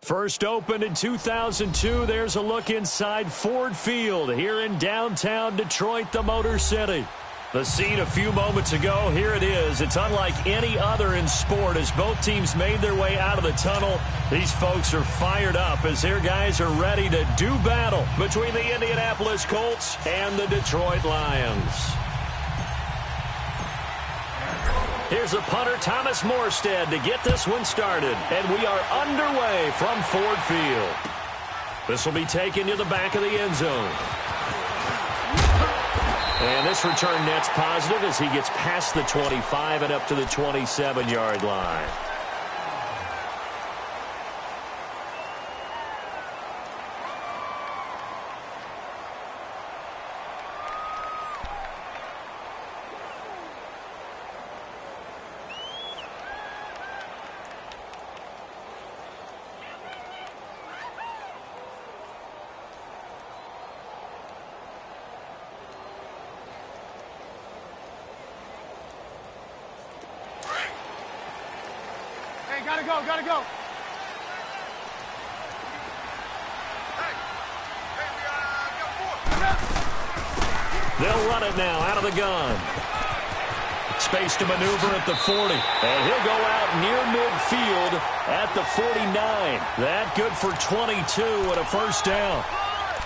First opened in 2002, there's a look inside Ford Field here in downtown Detroit, the Motor City. The scene a few moments ago, here it is. It's unlike any other in sport as both teams made their way out of the tunnel. These folks are fired up as their guys are ready to do battle between the Indianapolis Colts and the Detroit Lions. Here's a punter, Thomas Morstead, to get this one started. And we are underway from Ford Field. This will be taken to the back of the end zone. And this return net's positive as he gets past the 25 and up to the 27-yard line. Gotta go. They'll run it now out of the gun. Space to maneuver at the 40. And he'll go out near midfield at the 49. That good for 22 and a first down.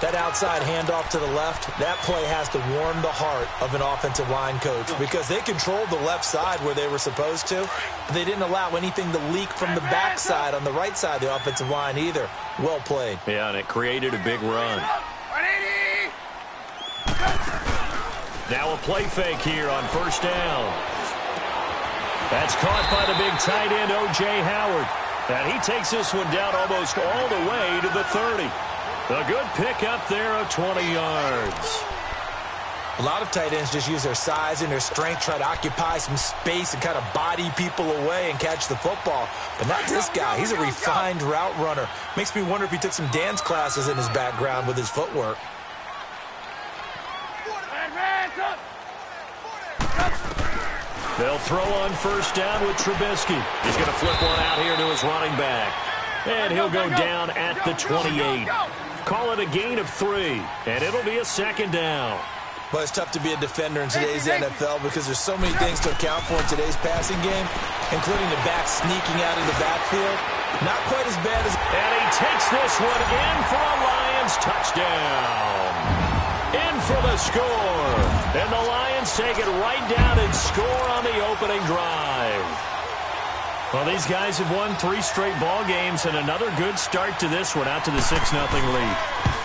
That outside handoff to the left, that play has to warm the heart of an offensive line coach because they controlled the left side where they were supposed to. But they didn't allow anything to leak from the backside on the right side of the offensive line either. Well played. Yeah, and it created a big run. Now a play fake here on first down. That's caught by the big tight end, O.J. Howard. And he takes this one down almost all the way to the 30. A good pick up there of 20 yards. A lot of tight ends just use their size and their strength, try to occupy some space and kind of body people away and catch the football. But not this guy. He's a refined route runner. Makes me wonder if he took some dance classes in his background with his footwork. They'll throw on first down with Trubisky. He's going to flip one out here to his running back. And he'll go down at the 28. Call it a gain of 3, and it'll be a second down. Well, it's tough to be a defender in today's NFL because there's so many things to account for in today's passing game, including the back sneaking out of the backfield. Not quite as bad as... And he takes this one in for a Lions touchdown. In for the score. And the Lions take it right down and score on the opening drive. Well, these guys have won 3 straight ball games and another good start to this one out to the 6-0 lead.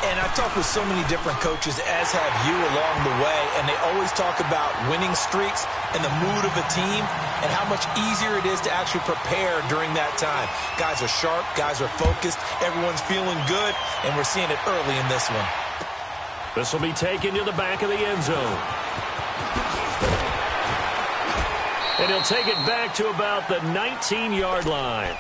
And I've talked with so many different coaches, as have you, along the way, and they always talk about winning streaks and the mood of a team and how much easier it is to actually prepare during that time. Guys are sharp, guys are focused, everyone's feeling good, and we're seeing it early in this one. This will be taken to the back of the end zone. And he'll take it back to about the 19-yard line.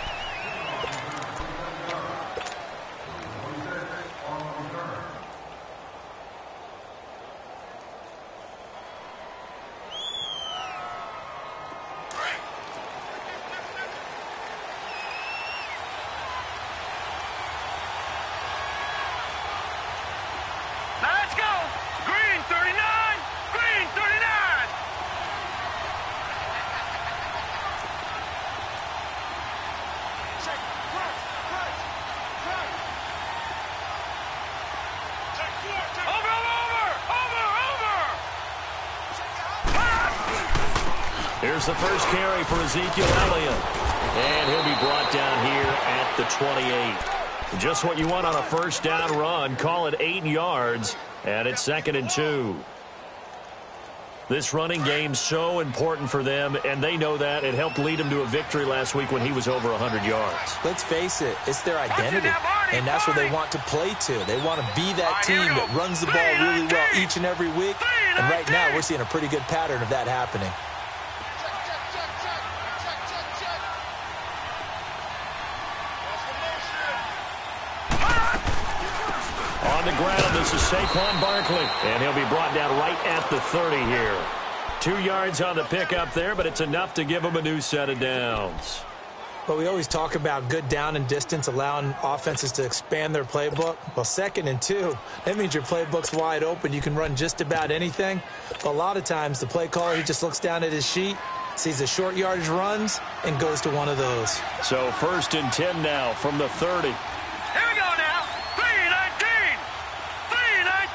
Here's the first carry for Ezekiel Elliott. And he'll be brought down here at the 28. Just what you want on a first down run. Call it 8 yards. And it's 2nd and 2. This running game's so important for them, and they know that. It helped lead them to a victory last week when he was over 100 yards. Let's face it, it's their identity, and that's what they want to play to. They want to be that team that runs the ball really well each and every week, and right now we're seeing a pretty good pattern of that happening. On the ground, this is Saquon Barkley, and he'll be brought down right at the 30 here. 2 yards on the pickup there, but it's enough to give him a new set of downs. But we always talk about good down and distance, allowing offenses to expand their playbook. Well, 2nd and 2, that means your playbook's wide open. You can run just about anything. But a lot of times, the play caller, he just looks down at his sheet, sees the short yardage runs, and goes to one of those. So 1st and 10 now from the 30. Here we go now. 3-19. 3-19.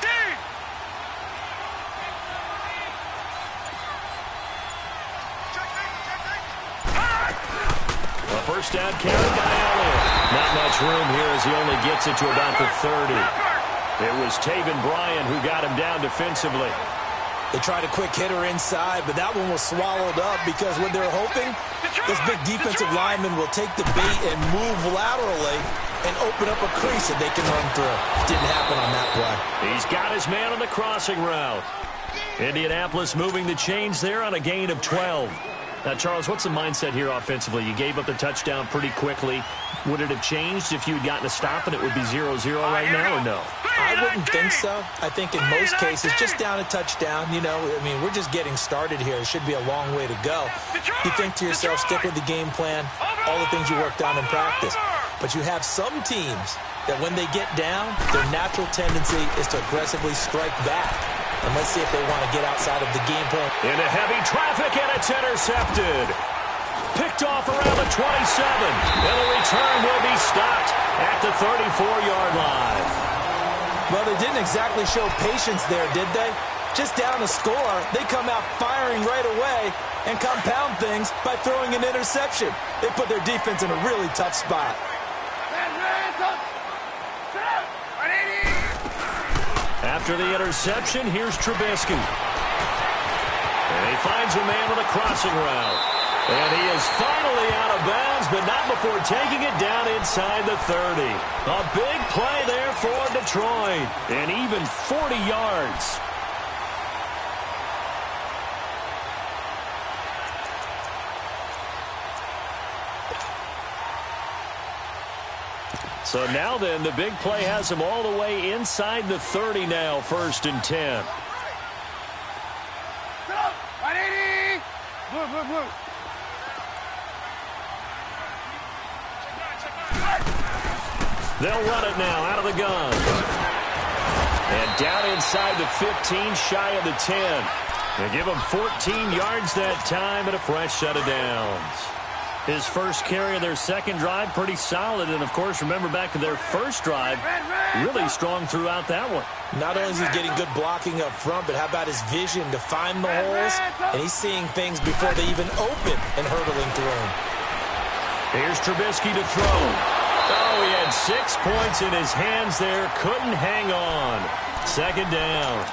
A first down carry by Elliott. Not much room here as he only gets it to about the 30. It was Taven Bryan who got him down defensively. They tried a quick hitter inside, but that one was swallowed up because what they're hoping, this big defensive lineman will take the bait and move laterally and open up a crease that they can run through. Didn't happen on that play. He's got his man on the crossing route. Indianapolis moving the chains there on a gain of 12. Now, Charles, what's the mindset here offensively? You gave up the touchdown pretty quickly. Would it have changed if you had gotten a stop and it would be 0-0 right now, or no? I wouldn't think so. I think in most cases, just down a touchdown, you know, I mean, we're just getting started here. It should be a long way to go. You think to yourself, stick with the game plan, all the things you worked on in practice. But you have some teams that when they get down, their natural tendency is to aggressively strike back. And let's see if they want to get outside of the game plan. Into heavy traffic, and it's intercepted. Picked off around the 27. And the return will be stopped at the 34-yard line. Well, they didn't exactly show patience there, did they? Just down a score, they come out firing right away and compound things by throwing an interception. They put their defense in a really tough spot. After the interception, here's Trubisky. And he finds a man on the crossing route. And he is finally out of bounds, but not before taking it down inside the 30. A big play there for Detroit. And even 40 yards. So now then, the big play has him all the way inside the 30 now, 1st and 10. Blue, blue, blue. They'll run it now out of the gun. And down inside the 15, shy of the 10. They give him 14 yards that time and a fresh set of downs. His first carry of their second drive, pretty solid. And, of course, remember back to their first drive, really strong throughout that one. Not only is he getting good blocking up front, but how about his vision to find the holes? And he's seeing things before they even open and hurdling through them. Here's Trubisky to throw. Oh, he had 6 points in his hands there. Couldn't hang on. 2nd down.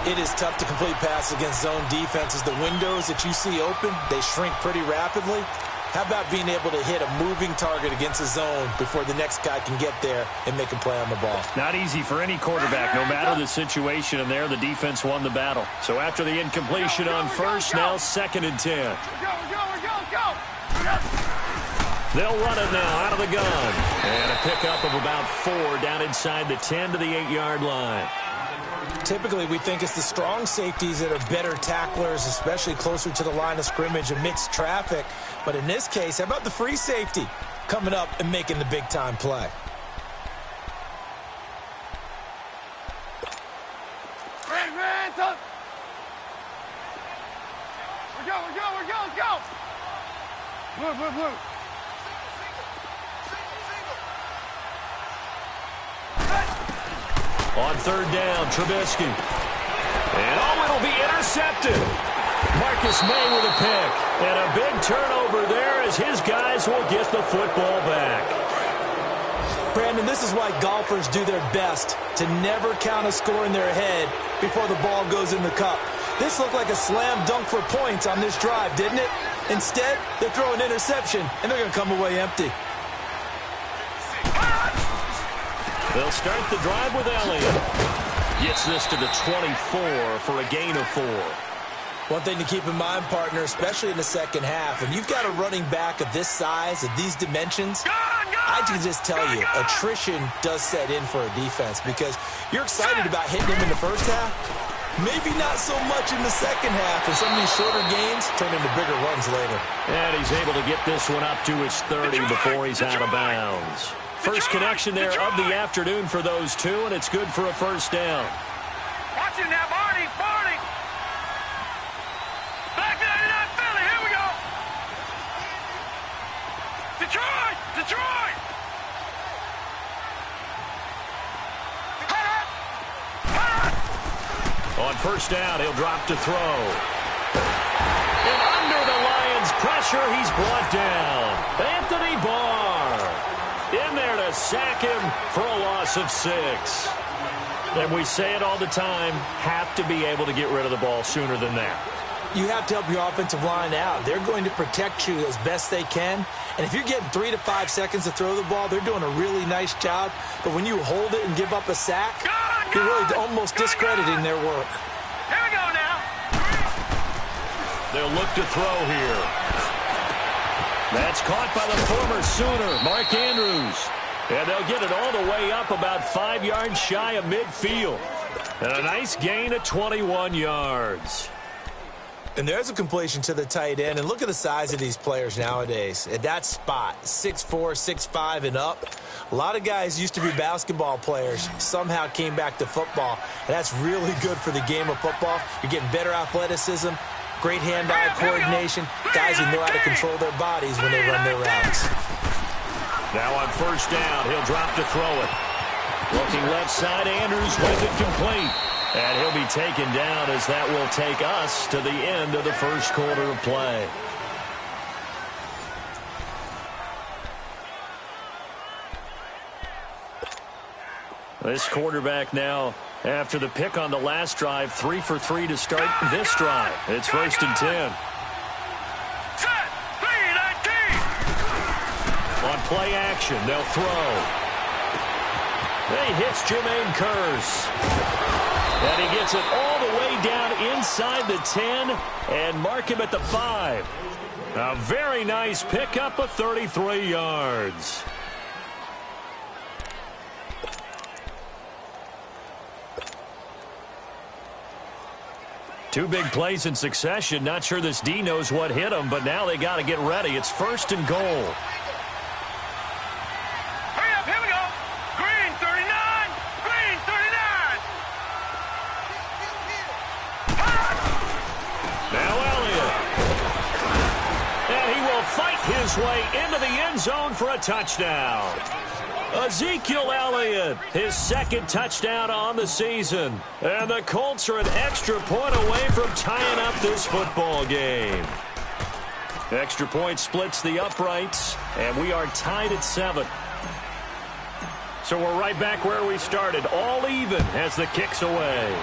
It is tough to complete passes against zone defenses. The windows that you see open, they shrink pretty rapidly. How about being able to hit a moving target against a zone before the next guy can get there and make a play on the ball? Not easy for any quarterback, no matter the situation, and there the defense won the battle. So after the incompletion on first, now 2nd and 10. They'll run it now out of the gun. And a pickup of about 4 down inside the 10 to the 8-yard line. Typically, we think it's the strong safeties that are better tacklers, especially closer to the line of scrimmage amidst traffic. But in this case, how about the free safety coming up and making the big-time play? Let's go. Blue, blue, blue. On 3rd down, Trubisky. And it'll be intercepted. Marcus May with a pick. And a big turnover there as his guys will get the football back. Brandon, this is why golfers do their best to never count a score in their head before the ball goes in the cup. This looked like a slam dunk for points on this drive, didn't it? Instead, they throw an interception, and they're going to come away empty. They'll start the drive with Elliott. Gets this to the 24 for a gain of 4. One thing to keep in mind, partner, especially in the second half, when you've got a running back of this size, of these dimensions, I can just tell you, attrition does set in for a defense because you're excited about hitting him in the first half, Maybe not so much in the second half, and some of these shorter gains turn into bigger runs later. And he's able to get this one up to his 30 before he's out of bounds. First connection there of the afternoon for those two, and it's good for a first down. Watch it now, Barney, Barney. Back 99 Philly, here we go. Detroit, Detroit. On first down, he'll drop to throw. And under the Lions' pressure, he's brought down. Anthony Barr in there to sack him for a loss of 6. And we say it all the time, have to be able to get rid of the ball sooner than that. You have to help your offensive line out. They're going to protect you as best they can. And if you're getting 3 to 5 seconds to throw the ball, they're doing a really nice job. But when you hold it and give up a sack, you're really almost discrediting their work. Here we go now. They'll look to throw here. That's caught by the former Sooner, Mark Andrews. And they'll get it all the way up about 5 yards shy of midfield. And a nice gain of 21 yards. And there's a completion to the tight end. And look at the size of these players nowadays. At that spot, 6'4", 6'5", and up. A lot of guys used to be basketball players, somehow came back to football. And that's really good for the game of football. You're getting better athleticism, great hand-eye coordination, guys who know how to control their bodies when they run their routes. Now on first down, he'll drop to throw it. Looking left side, Andrews with it complete. And he'll be taken down as that will take us to the end of the first quarter of play. This quarterback now, after the pick on the last drive, 3 for 3 to start this drive. It's 1st and 10. Set, 3-19. On play action, they'll throw. He hits Jermaine Kearse. And he gets it all the way down inside the 10 and mark him at the 5. A very nice pickup of 33 yards. Two big plays in succession. Not sure this D knows what hit him, but now they got to get ready. It's 1st and goal. Hurry up, here we go. Green, 39. Green, 39. Now Elliott. And he will fight his way into the end zone for a touchdown. Ezekiel Elliott, his 2nd touchdown on the season. And the Colts are an extra point away from tying up this football game. Extra point splits the uprights, and we are tied at 7. So we're right back where we started, all even as the kick's away.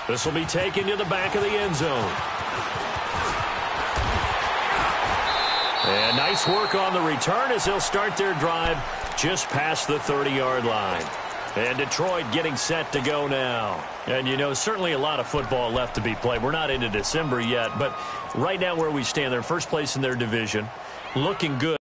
This will be taken to the back of the end zone. And nice work on the return as they'll start their drive just past the 30-yard line. And Detroit getting set to go now. And, you know, certainly a lot of football left to be played. We're not into December yet, but right now where we stand, they're first place in their division, looking good.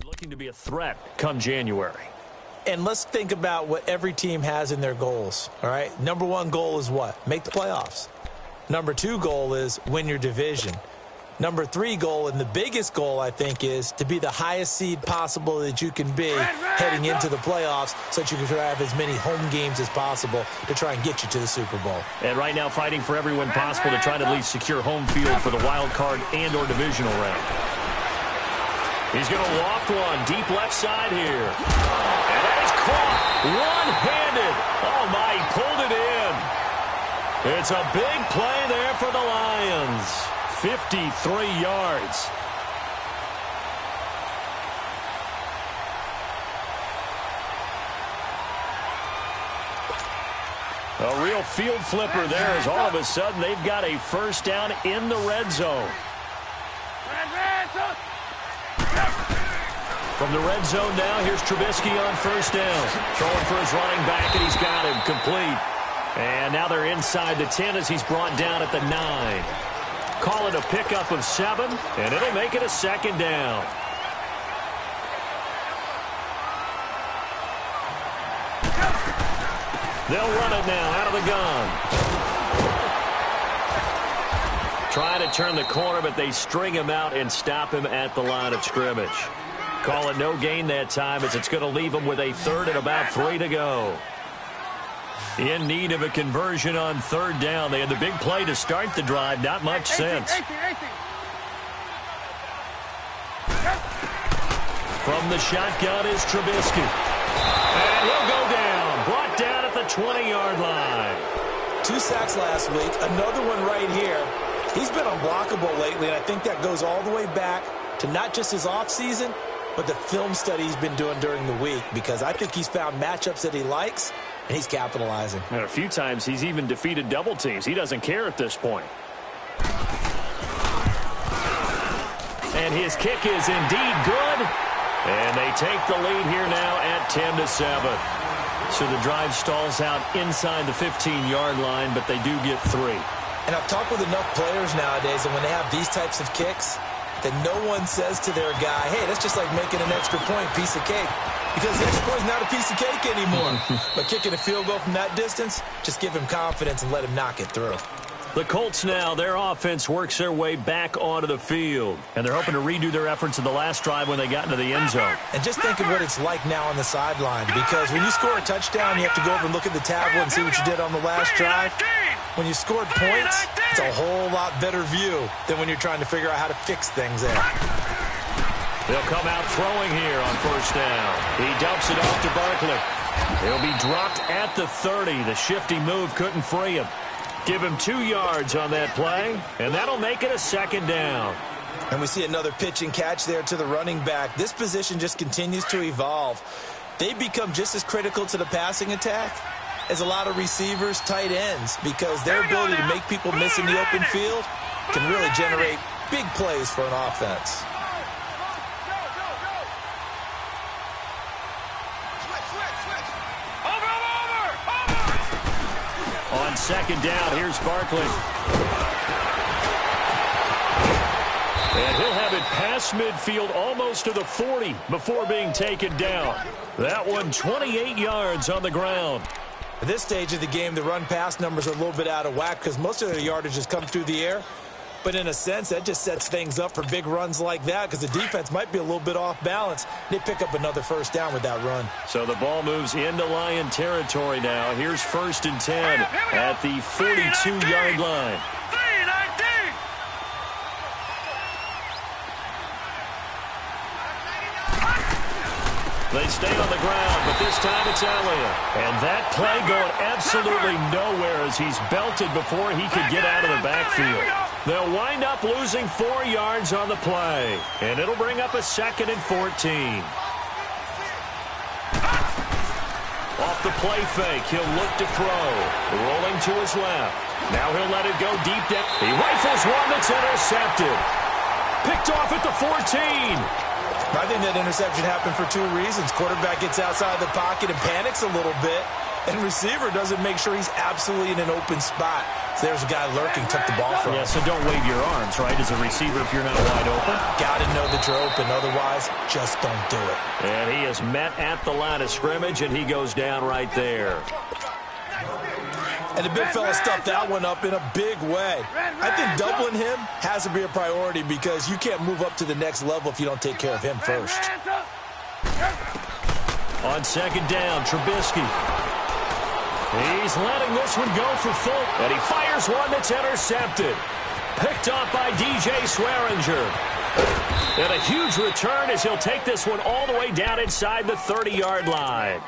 Looking to be a threat come January. And let's think about what every team has in their goals, all right? Number one goal is what? Make the playoffs. Number 2 goal is win your division. Number 3 goal, and the biggest goal, I think, is to be the highest seed possible that you can be heading into the playoffs so that you can have as many home games as possible to try and get you to the Super Bowl. And right now fighting for every win possible to try to at least secure home field for the wild card and or divisional round. He's going to loft one deep left side here. And that is caught one-handed. Oh, my, he pulled it in. It's a big play there for the Lions. 53 yards. A real field flipper there as all of a sudden they've got a first down in the red zone. From the red zone now, here's Trubisky on first down. Throwing for his running back, and he's got him complete. And now they're inside the 10 as he's brought down at the 9. Call it a pickup of 7, and it'll make it a second down. They'll run it now out of the gun. Trying to turn the corner, but they string him out and stop him at the line of scrimmage. Call it no gain that time as it's going to leave him with a third and about 3 to go. In need of a conversion on third down. They had the big play to start the drive. Not much sense. From the shotgun is Trubisky. And he'll go down. Brought down at the 20-yard line. 2 sacks last week. Another one right here. He's been unblockable lately, and I think that goes all the way back to not just his offseason, but the film study he's been doing during the week, because I think he's found matchups that he likes, and he's capitalizing. And a few times he's even defeated double teams. He doesn't care at this point. And his kick is indeed good. And they take the lead here now at 10-7. So the drive stalls out inside the 15-yard line, but they do get 3. And I've talked with enough players nowadays, and when they have these types of kicks, that no one says to their guy, hey, that's just like making an extra point, piece of cake. Because the extra point is not a piece of cake anymore. But kicking a field goal from that distance, just give him confidence and let him knock it through. The Colts now, their offense works their way back onto the field. And they're hoping to redo their efforts in the last drive when they got into the end zone. And just think of what it's like now on the sideline. Because when you score a touchdown, you have to go over and look at the tablet and see what you did on the last drive. When you scored points, it's a whole lot better view than when you're trying to figure out how to fix things there. They'll come out throwing here on first down. He dumps it off to Barkley. He'll be dropped at the 30. The shifty move couldn't free him. Give him 2 yards on that play, and that'll make it a second down. And we see another pitch and catch there to the running back. This position just continues to evolve. They become just as critical to the passing attack as a lot of receivers, tight ends, because their ability to make people miss in the open field can really generate big plays for an offense. On second down, here's Barkley. And he'll have it past midfield almost to the 40 before being taken down. That one 28 yards on the ground. At this stage of the game, the run-pass numbers are a little bit out of whack because most of their yardage has come through the air. But in a sense, that just sets things up for big runs like that because the defense might be a little bit off balance. They pick up another first down with that run. So the ball moves into Lion territory now. Here's 1st and 10 at the 42-yard line. They stay on the ground, but this time it's Elliott. And that play going absolutely nowhere as he's belted before he could get out of the backfield. They'll wind up losing 4 yards on the play, and it'll bring up a 2nd and 14. Off the play fake, he'll look to throw. Rolling to his left. Now he'll let it go deep down. He rifles one that's intercepted. Picked off at the 14. I think that interception happened for 2 reasons. Quarterback gets outside the pocket and panics a little bit, and receiver doesn't make sure he's absolutely in an open spot. So there's a guy lurking, took the ball from him. Yeah, so don't wave your arms, right, as a receiver if you're not wide open. Got to know that you're open, otherwise just don't do it. And he is met at the line of scrimmage, and he goes down right there. And the big fella stuffed that one up in a big way. I think doubling him has to be a priority because you can't move up to the next level if you don't take care of him first. On second down, Trubisky. He's letting this one go for full, and he fires one that's intercepted. Picked off by DJ Swearinger. And a huge return as he'll take this one all the way down inside the 30-yard line.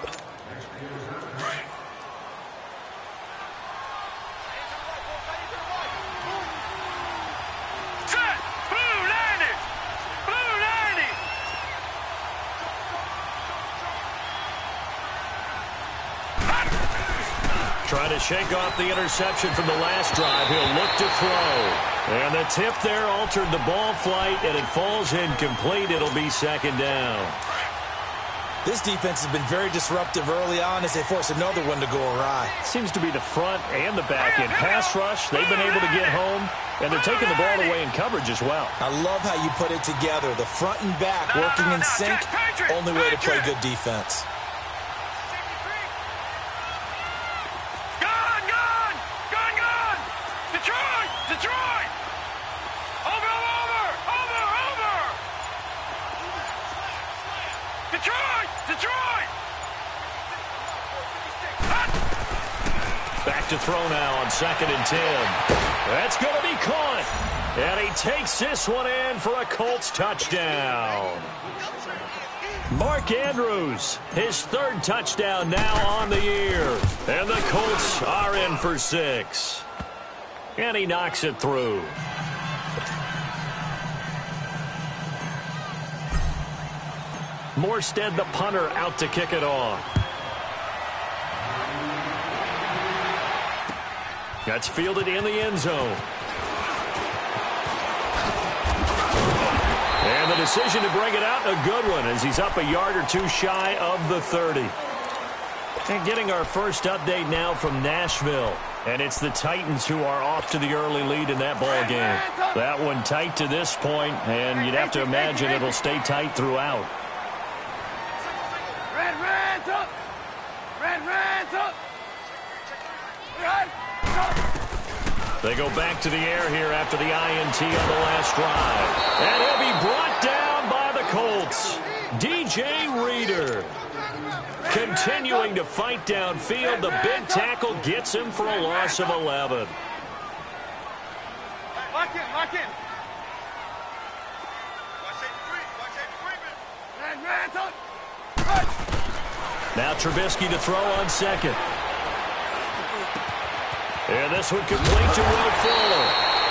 Trying to shake off the interception from the last drive. He'll look to throw. And the tip there altered the ball flight, and it falls incomplete. It'll be second down. This defense has been very disruptive early on as they force another one to go awry. Seems to be the front and the back end pass rush. They've been able to get home, and they're taking the ball away in coverage as well. I love how you put it together. The front and back working in sync. Only way to play good defense. Back to throw now on 2nd and 10. That's going to be caught. And he takes this one in for a Colts touchdown. Mark Andrews, his 3rd touchdown now on the year. And the Colts are in for 6. And he knocks it through. Morstead, the punter, out to kick it off. That's fielded in the end zone. And the decision to bring it out, a good one, as he's up a yard or two shy of the 30. And getting our first update now from Nashville. And it's the Titans who are off to the early lead in that ball game. That one tight to this point, and you'd have to imagine it'll stay tight throughout. Red's up! Red's up! They go back to the air here after the INT on the last drive. And he'll be brought down by the Colts. DJ Reader continuing to fight downfield. The big tackle gets him for a loss of 11. Lock in. Red's up! Now Trubisky to throw on 2nd. And this one complete to Will Fuller.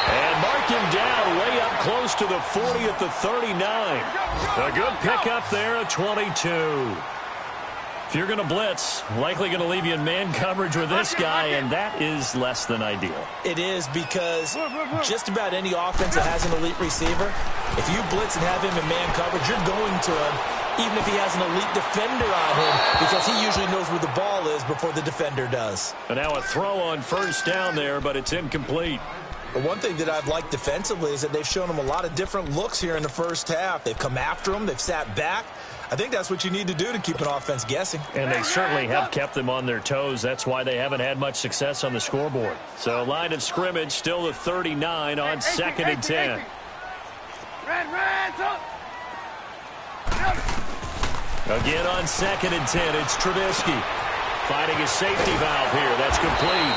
And mark him down way up close to the 40 at the 39. A good pickup there at 22. If you're going to blitz, likely going to leave you in man coverage with this guy, and that is less than ideal. It is because just about any offense that has an elite receiver, if you blitz and have him in man coverage, you're going to him, even if he has an elite defender on him, because he usually knows where the ball is before the defender does. And now a throw on 1st down there, but it's incomplete. But one thing that I've liked defensively is that they've shown him a lot of different looks here in the first half. They've come after him. They've sat back. I think that's what you need to do to keep an offense guessing. And they certainly have kept them on their toes. That's why they haven't had much success on the scoreboard. So line of scrimmage still the 39 on 2nd and 10. Red's up! Again on 2nd and 10, it's Trubisky finding his safety valve here. That's complete.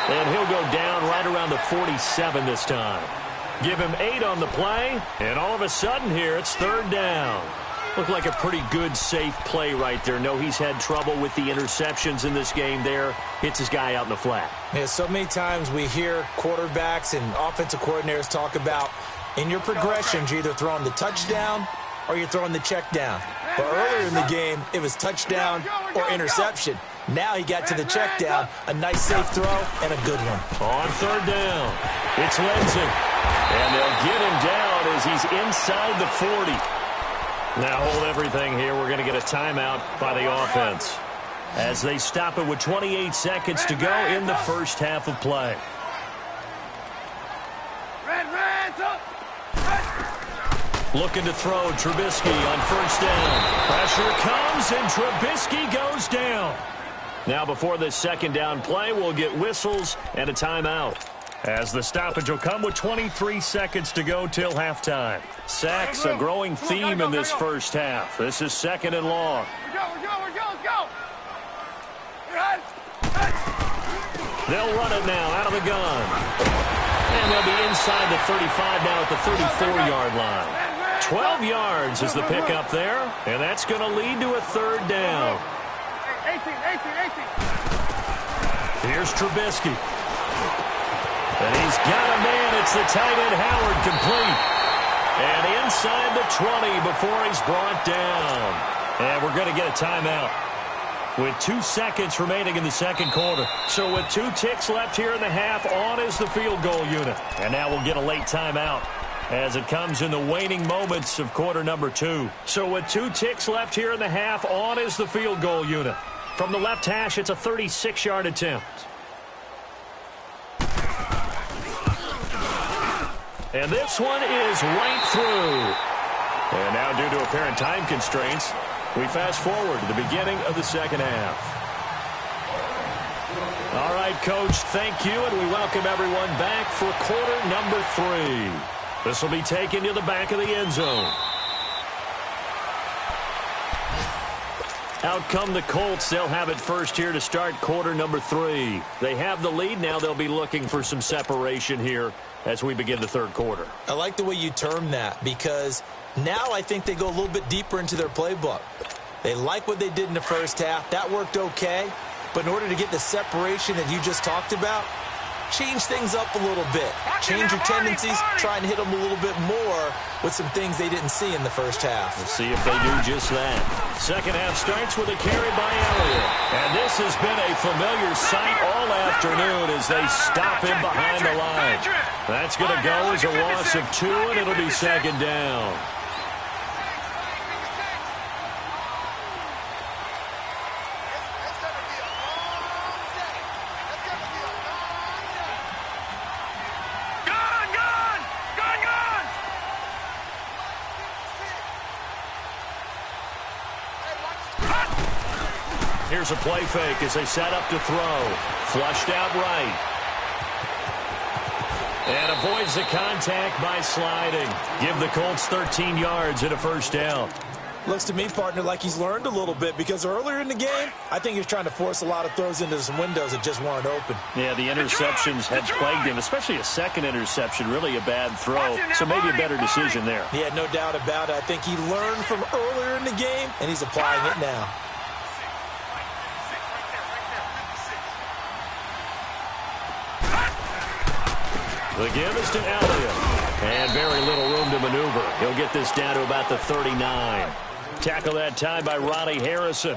And he'll go down right around the 47 this time. Give him 8 on the play, and all of a sudden here it's 3rd down. Looked like a pretty good, safe play right there. No, he's had trouble with the interceptions in this game there. Hits his guy out in the flat. Yeah, so many times we hear quarterbacks and offensive coordinators talk about in your progressions, you're either throwing the touchdown or you're throwing the check down. But earlier in the game, it was touchdown or interception. Now he got to the check down, a nice safe throw, and a good one. On 3rd down, it's Lindsey. And they'll get him down as he's inside the 40. Now hold everything here. We're going to get a timeout by the offense as they stop it with 28 seconds to go in the first half of play. Red's up! Looking to throw Trubisky on 1st down. Pressure comes, and Trubisky goes down. Now before this second down play, we'll get whistles and a timeout, as the stoppage will come with 23 seconds to go till halftime. Sacks, a growing theme in this first half. This is 2nd and long. Let's go. They'll run it now out of the gun. And they'll be inside the 35 now at the 34-yard line. 12 yards is the pickup there, and that's going to lead to a 3rd down. 18. Here's Trubisky. And he's got a man. It's the tight end Howard, complete. And inside the 20 before he's brought down. And we're going to get a timeout with 2 seconds remaining in the second quarter. So with 2 ticks left here in the half, on is the field goal unit. And now we'll get a late timeout as it comes in the waning moments of quarter number 2. So with 2 ticks left here in the half, on is the field goal unit. From the left hash, it's a 36-yard attempt. And this one is right through. And now, due to apparent time constraints, we fast forward to the beginning of the second half. All right, Coach, thank you, and we welcome everyone back for quarter number 3. This will be taken to the back of the end zone. Out come the Colts. They'll have it first here to start quarter number 3. They have the lead. Now they'll be looking for some separation here as we begin the third quarter. I like the way you term that, because now I think they go a little bit deeper into their playbook. They like what they did in the first half. That worked okay. But in order to get the separation that you just talked about, change things up a little bit. Change your tendencies. Try and hit them a little bit more with some things they didn't see in the first half. We'll see if they do just that. Second half starts with a carry by Elliott. And this has been a familiar sight all afternoon as they stop him behind the line. That's going to go as a loss of 2, and it'll be second down. Here's a play fake as they set up to throw. Flushed out right. And avoids the contact by sliding. Give the Colts 13 yards and a first down. Looks to me, partner, like he's learned a little bit, because earlier in the game, I think he was trying to force a lot of throws into some windows that just weren't open. Yeah, the interceptions had plagued him, especially a second interception, really a bad throw. So maybe a better decision there. Yeah, no doubt about it. I think he learned from earlier in the game, and he's applying it now. The give is to Elliott. And very little room to maneuver. He'll get this down to about the 39. Tackle that time by Ronnie Harrison.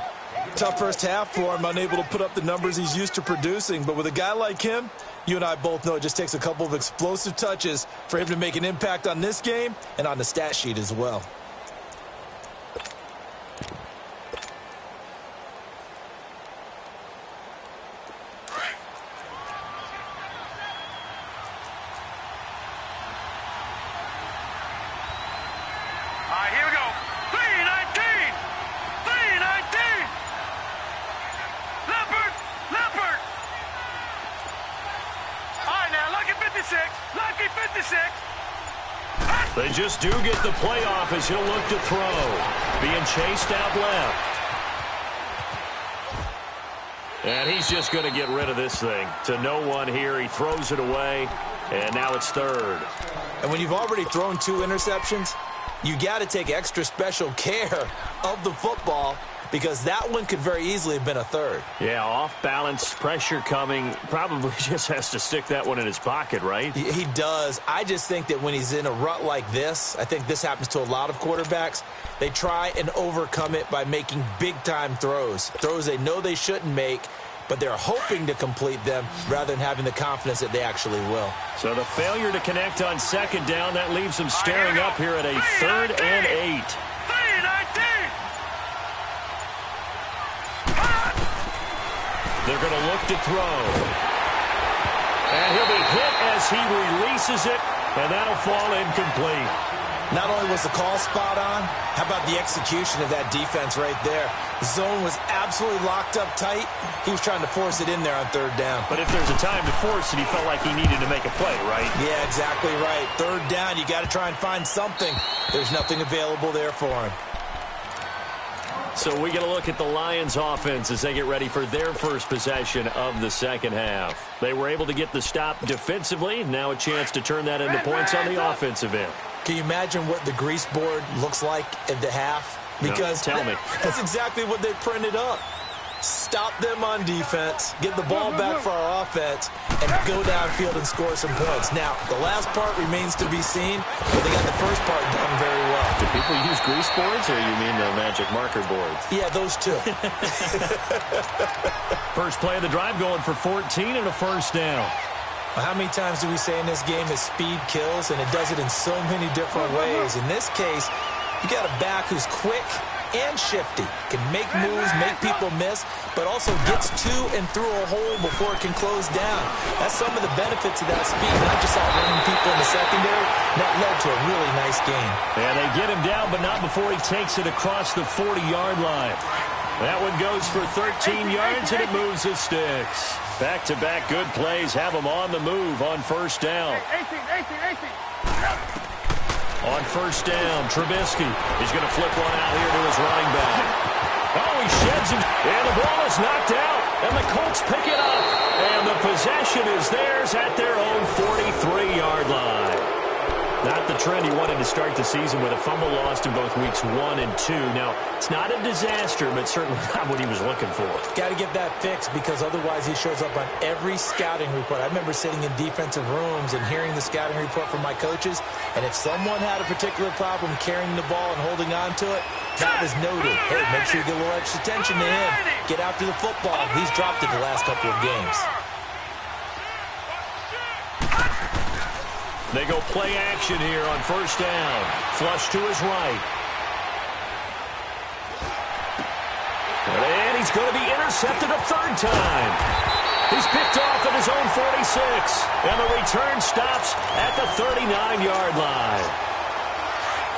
Tough first half for him, unable to put up the numbers he's used to producing. But with a guy like him, you and I both know it just takes a couple of explosive touches for him to make an impact on this game and on the stat sheet as well. They just do get the playoff as he'll look to throw. Being chased out left. And he's just going to get rid of this thing. To no one here. He throws it away. And now it's third. And when you've already thrown 2 interceptions, you got to take extra special care of the football, because that one could very easily have been a third. Yeah, off balance, pressure coming. Probably just has to stick that one in his pocket, right? He does. I just think that when he's in a rut like this, I think this happens to a lot of quarterbacks, they try and overcome it by making big-time throws. Throws they know they shouldn't make, but they're hoping to complete them rather than having the confidence that they actually will. So the failure to connect on second down, that leaves them staring up here at a 3rd and 8. They're going to look to throw. And he'll be hit as he releases it, and that'll fall incomplete. Not only was the call spot on, how about the execution of that defense right there? The zone was absolutely locked up tight. He was trying to force it in there on third down. But if there's a time to force it, he felt like he needed to make a play, right? Yeah, exactly right. Third down, you got to try and find something. There's nothing available there for him. So we get a look at the Lions offense as they get ready for their first possession of the second half. They were able to get the stop defensively. Now a chance to turn that into points on the offensive end. Can you imagine what the grease board looks like at the half? Because no, tell me. That's exactly what they printed up. Stop them on defense, get the ball back for our offense, and go downfield and score some points. Now, the last part remains to be seen, but they got the first part done very well. Do people use grease boards, or you mean the magic marker boards? Yeah, those two. First play of the drive going for 14 and a first down. Well, how many times do we say in this game that speed kills, and it does it in so many different ways? In this case, you got a back who's quick and shifty, can make moves, make people miss, but also gets to and through a hole before it can close down. That's some of the benefits of that speed, not just outrunning people in the secondary. That led to a really nice game. And they get him down, but not before he takes it across the 40-yard line. That one goes for 13 yards, and it moves the sticks. Back-to-back good plays have him on the move on first down. 18. On first down, Trubisky is going to flip one out here to his running back. Oh, he sheds him, and the ball is knocked out, and the Colts pick it up. And the possession is theirs at their own 43-yard line. Not the trend he wanted to start the season with, a fumble lost in both weeks 1 and 2. Now, it's not a disaster, but certainly not what he was looking for. Got to get that fixed, because otherwise he shows up on every scouting report. I remember sitting in defensive rooms and hearing the scouting report from my coaches, and if someone had a particular problem carrying the ball and holding on to it, that was noted. Hey, make sure you get a little extra attention to him. Get after the football. He's dropped it the last couple of games. They go play action here on first down. Flush to his right. And he's going to be intercepted a third time. He's picked off at his own 46. And the return stops at the 39-yard line.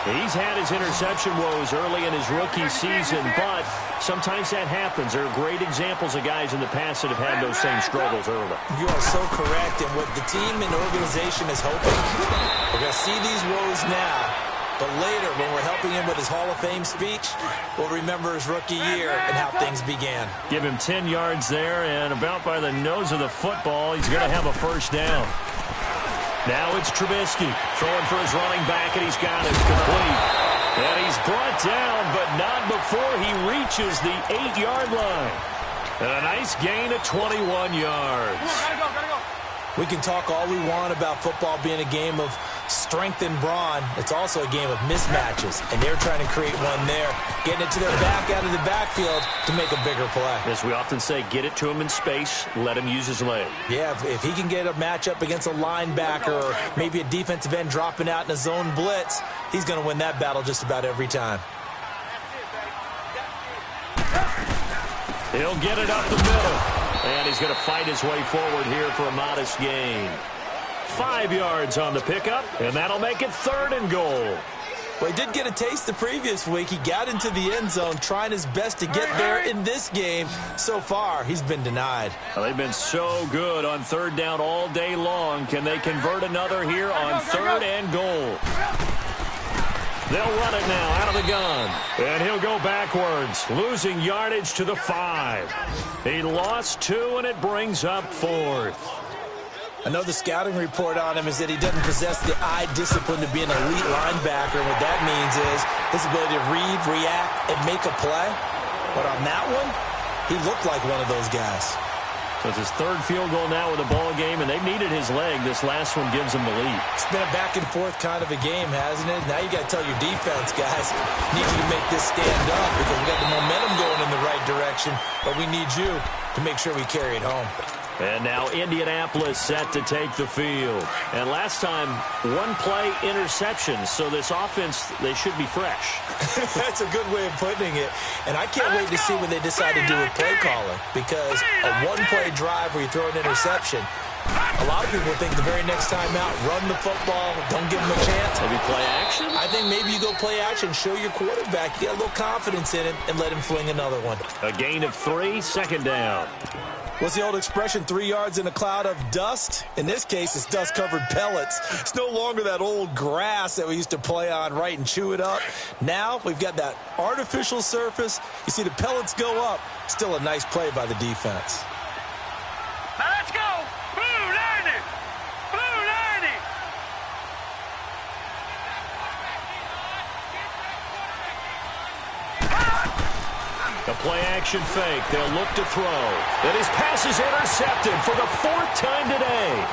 He's had his interception woes early in his rookie season, but sometimes that happens. There are great examples of guys in the past that have had those same struggles early. You are so correct, and what the team and organization is hoping, we're going to see these woes now, but later when we're helping him with his Hall of Fame speech, we'll remember his rookie year and how things began. Give him 10 yards there, and about by the nose of the football, he's going to have a first down. Now it's Trubisky throwing for his running back, and he's got it complete. And he's brought down, but not before he reaches the 8-yard line. And a nice gain of 21 yards. Gotta go. We can talk all we want about football being a game of strength and brawn. It's also a game of mismatches, and they're trying to create one there, getting it to their back out of the backfield to make a bigger play. As we often say, get it to him in space, let him use his leg. Yeah, if he can get a matchup against a linebacker or maybe a defensive end dropping out in a zone blitz, he's going to win that battle just about every time. He'll get it up the middle. And he's going to fight his way forward here for a modest gain. 5 yards on the pickup, and that'll make it 3rd and goal. Well, he did get a taste the previous week. He got into the end zone, trying his best to get there in this game. So far, he's been denied. Well, they've been so good on 3rd down all day long. Can they convert another here on 3rd and goal? They'll run it now out of the gun. And he'll go backwards, losing yardage to the 5. He lost 2, and it brings up 4th. I know the scouting report on him is that he doesn't possess the eye discipline to be an elite linebacker. What that means is his ability to read, react, and make a play. But on that one, he looked like one of those guys. So it's his 3rd field goal now with a ball game, and they've needed his leg. This last one gives them the lead. It's been a back-and-forth kind of a game, hasn't it? Now you got to tell your defense, guys, need you to make this stand up because we got the momentum going in the right direction, but we need you to make sure we carry it home. And now Indianapolis set to take the field. And last time, 1-play interception. So this offense, they should be fresh. That's a good way of putting it. And I can't wait to see what they decide to do with play calling. Because a 1-play drive where you throw an interception, A lot of people think the very next time out, run the football, don't give him a chance. Maybe play action? I think maybe you go play action, show your quarterback, you get a little confidence in him, and let him fling another one. A gain of 3, second down. What's the old expression, 3 yards in a cloud of dust? In this case, it's dust-covered pellets. It's no longer that old grass that we used to play on, right, and chew it up. Now we've got that artificial surface. You see the pellets go up. Still a nice play by the defense. Now let's go. Blue 90. Blue 90. The play-action fake. They'll look to throw. And his pass is intercepted for the 4th time today.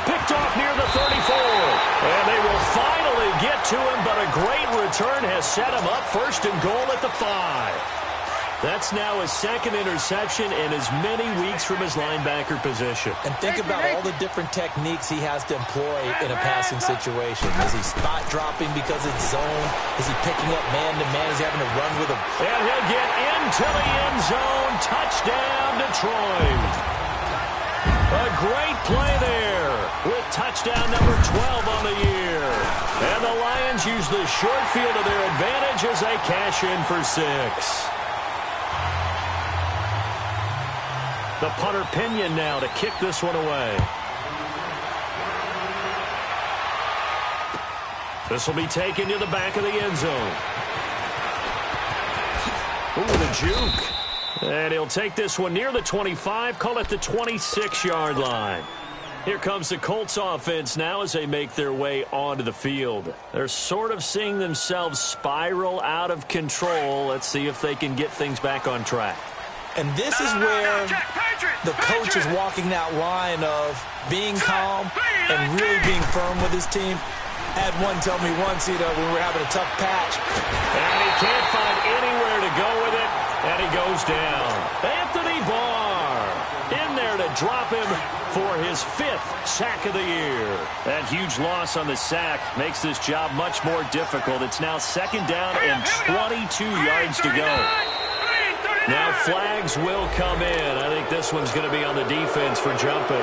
Picked off near the 34. And they will finally get to him, but a great return has set him up first and goal at the 5. That's now his 2nd interception in as many weeks from his linebacker position. And think about all the different techniques he has to employ in a passing situation. Is he spot dropping because it's zone? Is he picking up man-to-man? Is he having to run with him? And he'll get into the end zone. Touchdown, Detroit. A great play there with touchdown number 12 on the year. And the Lions use the short field to their advantage as they cash in for 6. The punter Pinion now to kick this one away. This will be taken to the back of the end zone. Ooh, the juke. And he'll take this one near the 25, call it the 26-yard line. Here comes the Colts offense now as they make their way onto the field. They're sort of seeing themselves spiral out of control. Let's see if they can get things back on track. And this is where the coach is walking that line of being calm and really being firm with his team. Had one tell me once, when we were having a tough patch. And he can't find anywhere to go with it, and he goes down. Anthony Barr in there to drop him for his 5th sack of the year. That huge loss on the sack makes this job much more difficult. It's now 2nd down and 22 yards to go. Now flags will come in. I think this one's going to be on the defense for jumping.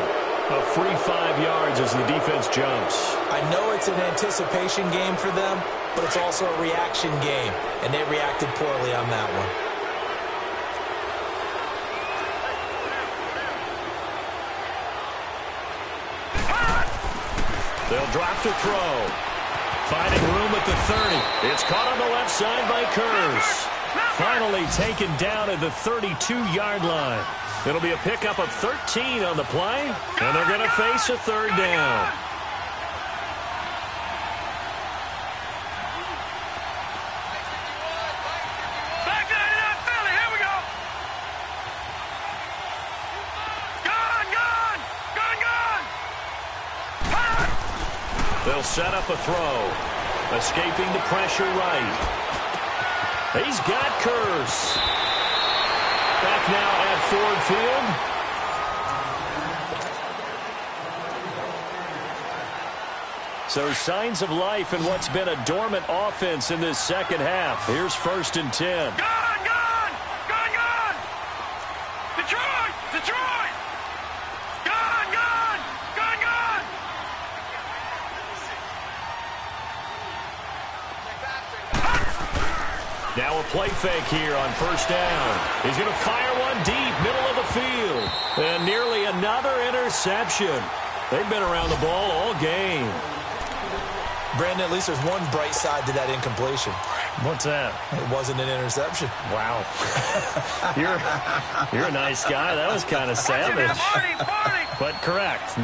A free 5 yards as the defense jumps. I know it's an anticipation game for them, but it's also a reaction game, and they reacted poorly on that one. They'll drop to throw. Finding room at the 30. It's caught on the left side by Kurz. Finally taken down at the 32-yard line. It'll be a pickup of 13 on the play, and they're going to face a 3rd down. Back to that Philly. Here we go. Gone. They'll set up a throw. Escaping the pressure right. He's got Kurz. Back now at Ford Field. So signs of life in what's been a dormant offense in this second half. Here's 1st and 10. Gone. Detroit. Gone. Now a play fake here on 1st down. He's going to fire one deep, middle of the field. And nearly another interception. They've been around the ball all game. Brandon, at least there's one bright side to that incompletion. What's that? It wasn't an interception. Wow. You're a nice guy. That was kind of savage. But correct.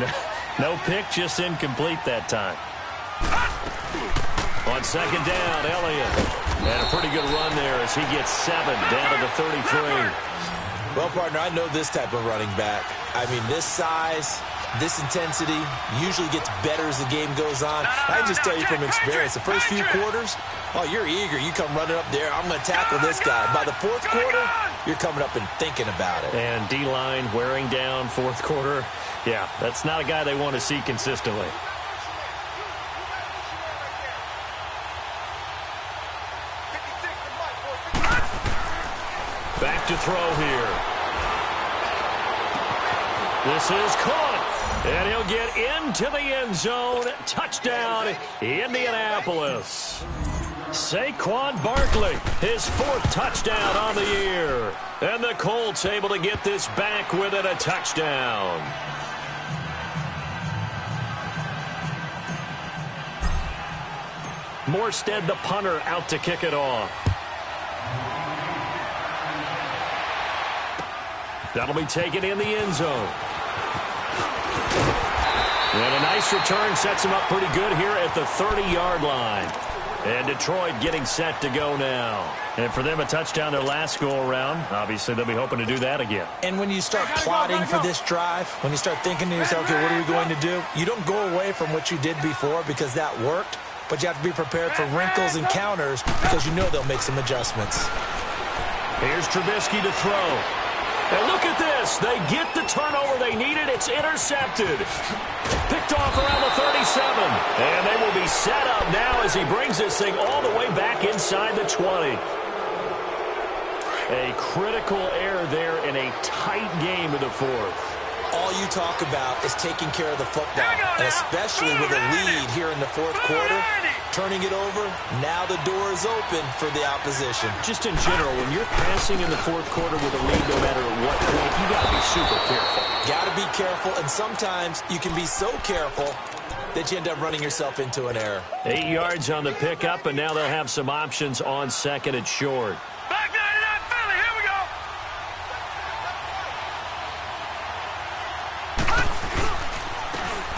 No pick, just incomplete that time. On 2nd down, Elliott. And a pretty good run there as he gets 7 down to the 33. Well, partner, I know this type of running back. I mean, this size, this intensity usually gets better as the game goes on. I can just tell you from experience, the first few quarters, oh, you're eager. You come running up there, I'm going to tackle this guy. By the 4th quarter, you're coming up and thinking about it. And D-line wearing down 4th quarter. Yeah, that's not a guy they want to see consistently. Back to throw here. This is caught And he'll get into the end zone. Touchdown, Indianapolis. Saquon Barkley, his 4th touchdown on the year. And the Colts able to get this back within a touchdown. Morstead, the punter, out to kick it off. That'll be taken in the end zone. And a nice return sets him up pretty good here at the 30-yard line. And Detroit getting set to go now. And for them, a touchdown their last go-around. Obviously, they'll be hoping to do that again. And when you start plotting for this drive, when you start thinking to yourself, okay, what are we going to do? You don't go away from what you did before because that worked, but you have to be prepared for wrinkles and counters because you know they'll make some adjustments. Here's Trubisky to throw. And look at this. They get the turnover they needed. It's intercepted. Picked off around the 37. And they will be set up now as he brings this thing all the way back inside the 20. A critical error there in a tight game in the 4th. All you talk about is taking care of the football, and especially with a lead here in the 4th quarter. Turning it over, now the door is open for the opposition. Just in general, when you're passing in the 4th quarter with a lead, no matter at what point, you got to be super careful. Got to be careful, and sometimes you can be so careful that you end up running yourself into an error. 8 yards on the pickup, and now they'll have some options on 2nd and short. Back 99 Philly, here we go.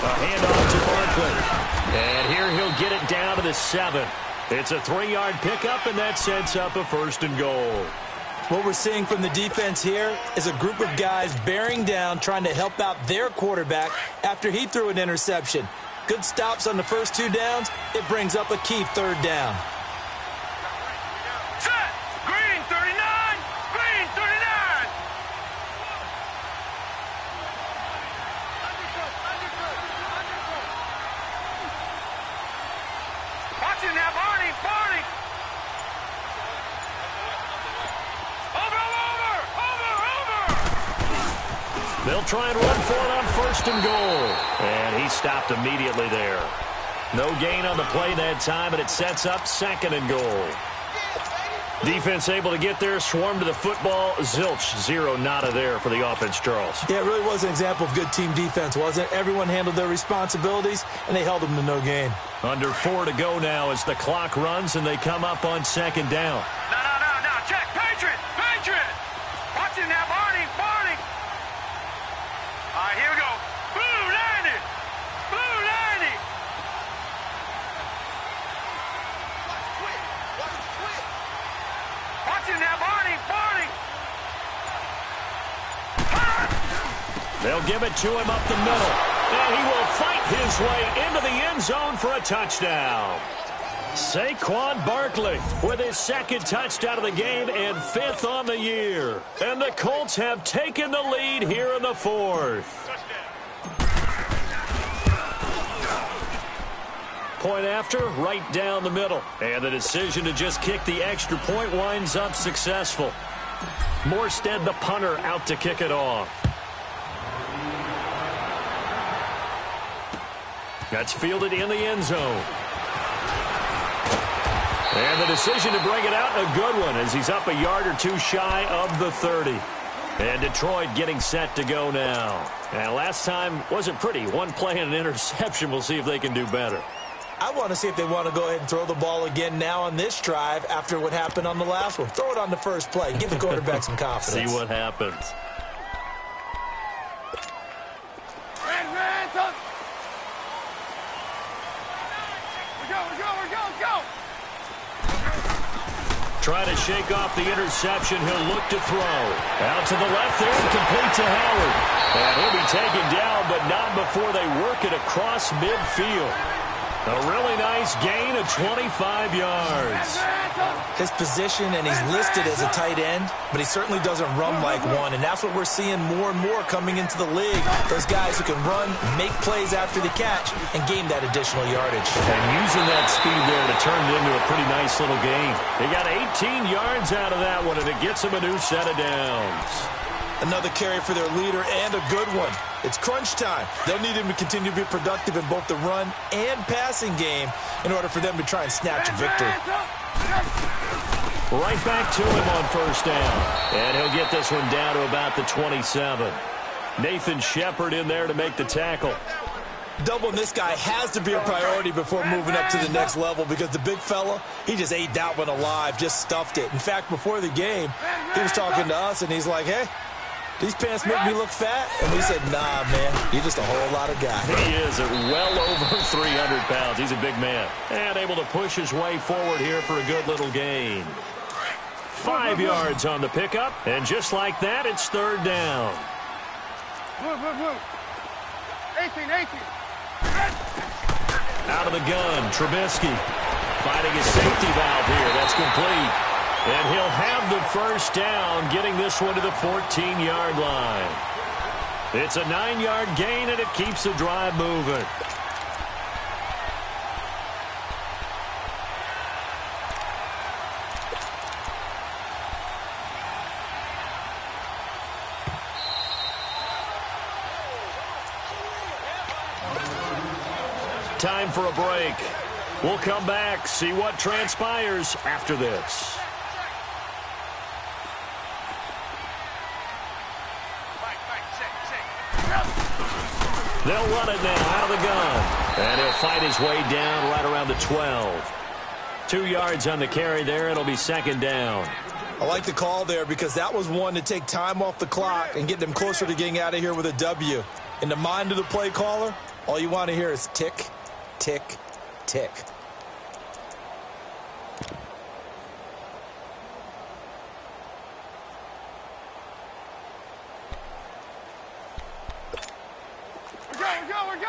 A handoff to Barkley. And here he'll get it down to the 7. It's a 3-yard pickup, and that sets up a 1st and goal. What we're seeing from the defense here is a group of guys bearing down, trying to help out their quarterback after he threw an interception. Good stops on the first 2 downs. It brings up a key 3rd down. Set. Green 39. Green 39. Watching that, Barney. Barney. Over. They'll try and run for it on 1st and goal. And he stopped immediately there. No gain on the play that time, and it sets up 2nd and goal. Defense able to get there, swarm to the football. Zilch, 0 nada there for the offense, Charles. Yeah, it really was an example of good team defense, wasn't it? Everyone handled their responsibilities, and they held them to no gain. Under 4 to go now as the clock runs, and they come up on 2nd down. No. Check. Patriot. Watching that, Barney. All right, here we go. Blue 90. Watching that, Barney. They'll give it to him up the middle. And he will fight his way into the end zone for a touchdown. Saquon Barkley with his 2nd touchdown of the game and 5th on the year. And the Colts have taken the lead here in the 4th. Point after, right down the middle. And the decision to just kick the extra point winds up successful. Morstead, the punter, out to kick it off. That's fielded in the end zone. And the decision to bring it out, a good one, as he's up a yard or 2 shy of the 30. And Detroit getting set to go now. And last time wasn't pretty. 1 play and an interception. We'll see if they can do better. I want to see if they want to go ahead and throw the ball again now on this drive after what happened on the last one. Throw it on the first play. Give the quarterback some confidence. See what happens. Go. Trying to shake off the interception. He'll look to throw. Out to the left there and complete to Howard. And he'll be taken down, but not before they work it across midfield. A really nice gain of 25 yards. His position, and he's listed as a tight end, but he certainly doesn't run like one, and that's what we're seeing more and more coming into the league. Those guys who can run, make plays after the catch, and gain that additional yardage. And using that speed there to turn it into a pretty nice little gain. They got 18 yards out of that one, and it gets him a new set of downs. Another carry for their leader and a good one. It's crunch time. They'll need him to continue to be productive in both the run and passing game in order for them to try and snatch a victory. Right back to him on first down. And he'll get this one down to about the 27. Nathan Shepard in there to make the tackle. Doubling this guy has to be a priority before moving up to the next level because the big fella, he just ate that one alive, just stuffed it. In fact, before the game, he was talking to us, and he's like, hey, these pants make me look fat? And we said, nah, man, you're just a whole lot of guy. He is at well over 300 pounds. He's a big man. And able to push his way forward here for a good little gain. 5 yards on the pickup, and just like that, it's third down. 18. Out of the gun, Trubisky finding his safety valve here. That's complete. And he'll have the first down, getting this one to the 14-yard line. It's a 9-yard gain, and it keeps the drive moving. Time for a break. We'll come back, see what transpires after this. They'll run it now out of the gun. And he'll fight his way down right around the 12. 2 yards on the carry there. It'll be second down. I like the call there because that was one to take time off the clock and get them closer to getting out of here with a W. In the mind of the play caller, all you want to hear is tick, tick, tick.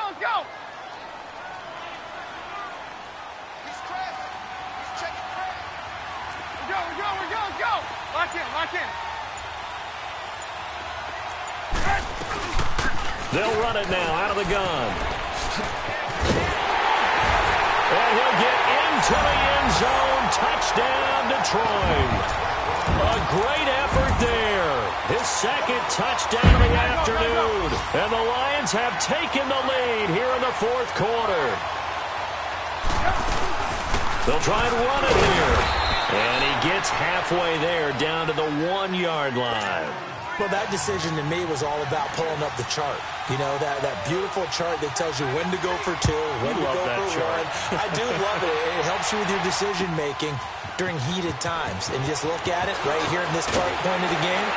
Let's go. He's crashing. He's checking crash. Let's go. Lock in. They'll run it now out of the gun. And he'll get into the end zone. Touchdown, Detroit. A great effort there. His second touchdown of the afternoon. And the Lions have taken the lead here in the fourth quarter. They'll try and run it here. And he gets halfway there down to the 1-yard line. Well, that decision to me was all about pulling up the chart. You know, that beautiful chart that tells you when to go for two, when to go for one. I do love it. It helps you with your decision-making during heated times. And just look at it right here in this point of the game.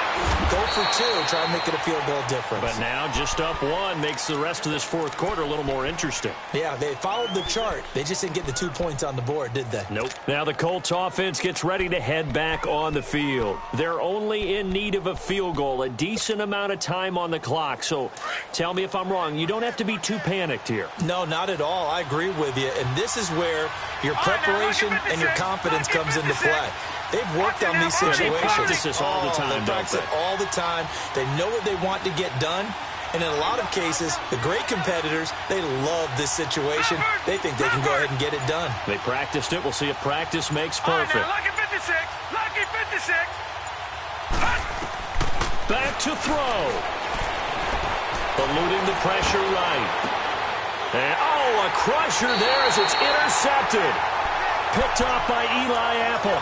Go for two. Try and make it a field goal difference. But now just up one makes the rest of this fourth quarter a little more interesting. Yeah, they followed the chart. They just didn't get the 2 points on the board, did they? Nope. Now the Colts offense gets ready to head back on the field. They're only in need of a field goal, a decent amount of time on the clock. So tell me if I'm wrong. You don't have to be too panicked here. No, not at all. I agree with you. And this is where your preparation and your confidence comes into play. They've worked on these situations. They practice this all the time, They practice it all the time. They know what they want to get done. And in a lot of cases, the great competitors, they love this situation. They think they can go ahead and get it done. They practiced it. We'll see if practice makes perfect. Lucky 56. Back to throw. Eluding the pressure right. And, a crusher there as it's intercepted. Picked off by Eli Apple.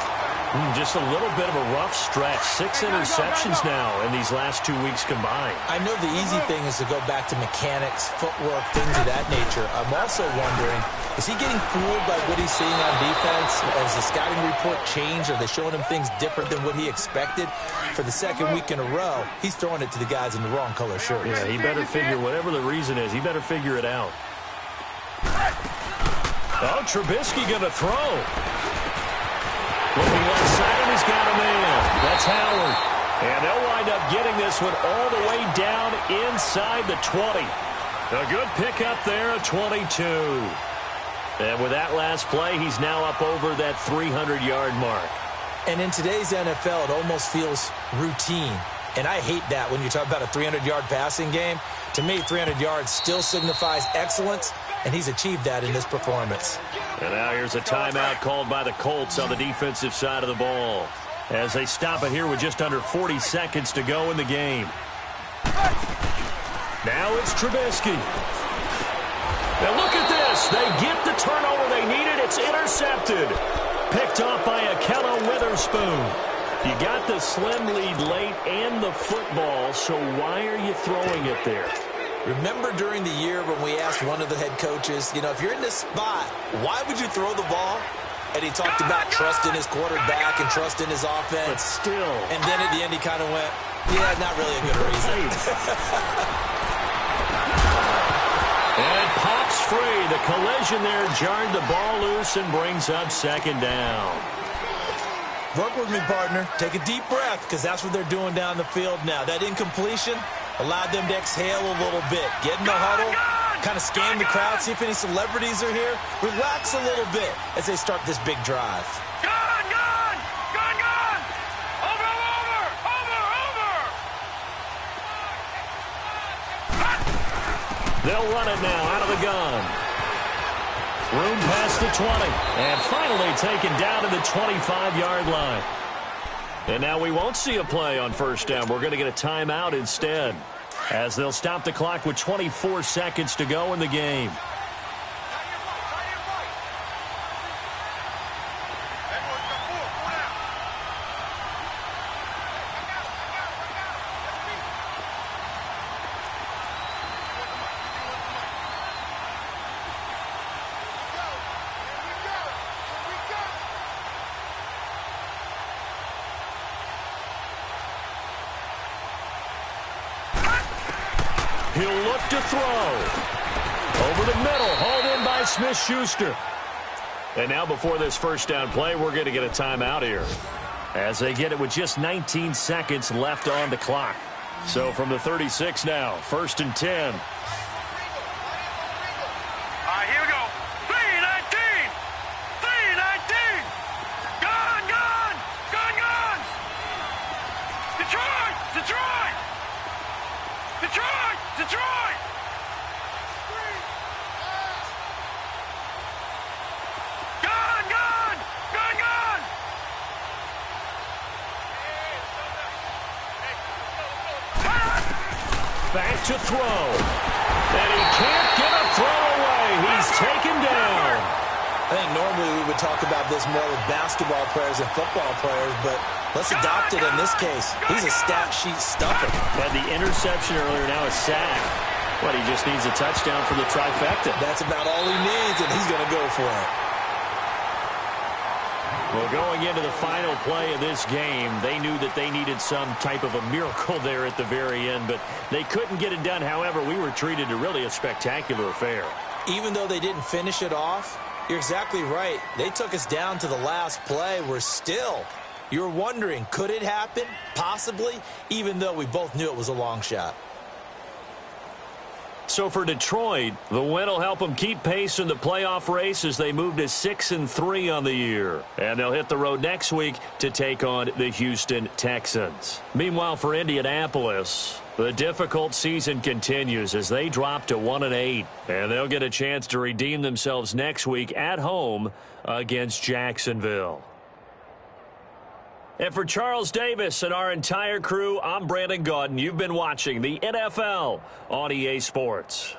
Just a little bit of a rough stretch. 6 interceptions now in these last 2 weeks combined. I know the easy thing is to go back to mechanics, footwork, things of that nature. I'm also wondering, is he getting fooled by what he's seeing on defense? Has the scouting report changed? Are they showing him things different than what he expected? For the second week in a row, he's throwing it to the guys in the wrong color shirts. Yeah, he better figure, whatever the reason is, he better figure it out. Trubisky going to throw. Looking left side, and he's got a man. That's Howard. And they'll wind up getting this one all the way down inside the 20. A good pickup there at 22. And with that last play, he's now up over that 300-yard mark. And in today's NFL, it almost feels routine. And I hate that when you talk about a 300-yard passing game. To me, 300 yards still signifies excellence, and he's achieved that in this performance. And now here's a timeout called by the Colts on the defensive side of the ball. as they stop it here with just under 40 seconds to go in the game. Now it's Trubisky. Now look at this. They get the turnover they needed. It's intercepted. Picked off by Akello Witherspoon. You got the slim lead late and the football, so why are you throwing it there? Remember during the year when we asked one of the head coaches, if you're in this spot, why would you throw the ball? And he talked about trust in his quarterback and trust in his offense. But still. And then at the end he kind of went, yeah, not really a good reason. And it pops free. The collision there jarred the ball loose and brings up second down. Work with me, partner. Take a deep breath, because that's what they're doing down the field now. That incompletion allowed them to exhale a little bit. Get in the huddle, kind of scan the crowd, see if any celebrities are here. Relax a little bit as they start this big drive. Gone! Over! They'll run it now out of the gun. Room past the 20. And finally taken down to the 25-yard line. And now we won't see a play on first down. We're going to get a timeout instead, as they'll stop the clock with 24 seconds to go in the game. He'll look to throw. Over the middle, hauled in by Smith-Schuster. And now before this first down play, we're going to get a timeout here, as they get it with just 19 seconds left on the clock. So from the 36 now, 1st and 10. All right, here we go. 3-19! 3-19! Gone! Detroit! Gone! Back to throw. And he can't get a throw away. He's taken down. I think normally we would talk about this more with basketball players and football players, but let's adopt it in this case. He's a stat sheet stuffer. Had the interception earlier, now a sack. But he just needs a touchdown for the trifecta. That's about all he needs, and he's going to go for it. Well, going into the final play of this game, they knew that they needed some type of a miracle there at the very end, but they couldn't get it done. However, we were treated to really a spectacular affair. Even though they didn't finish it off, you're exactly right. They took us down to the last play. You're wondering, could it happen? Possibly, even though we both knew it was a long shot. So for Detroit, the win will help them keep pace in the playoff race as they move to 6-3 on the year. And they'll hit the road next week to take on the Houston Texans. Meanwhile, for Indianapolis, the difficult season continues as they drop to 1-8. And they'll get a chance to redeem themselves next week at home against Jacksonville. And for Charles Davis and our entire crew, I'm Brandon Gaudin. You've been watching the NFL on EA Sports.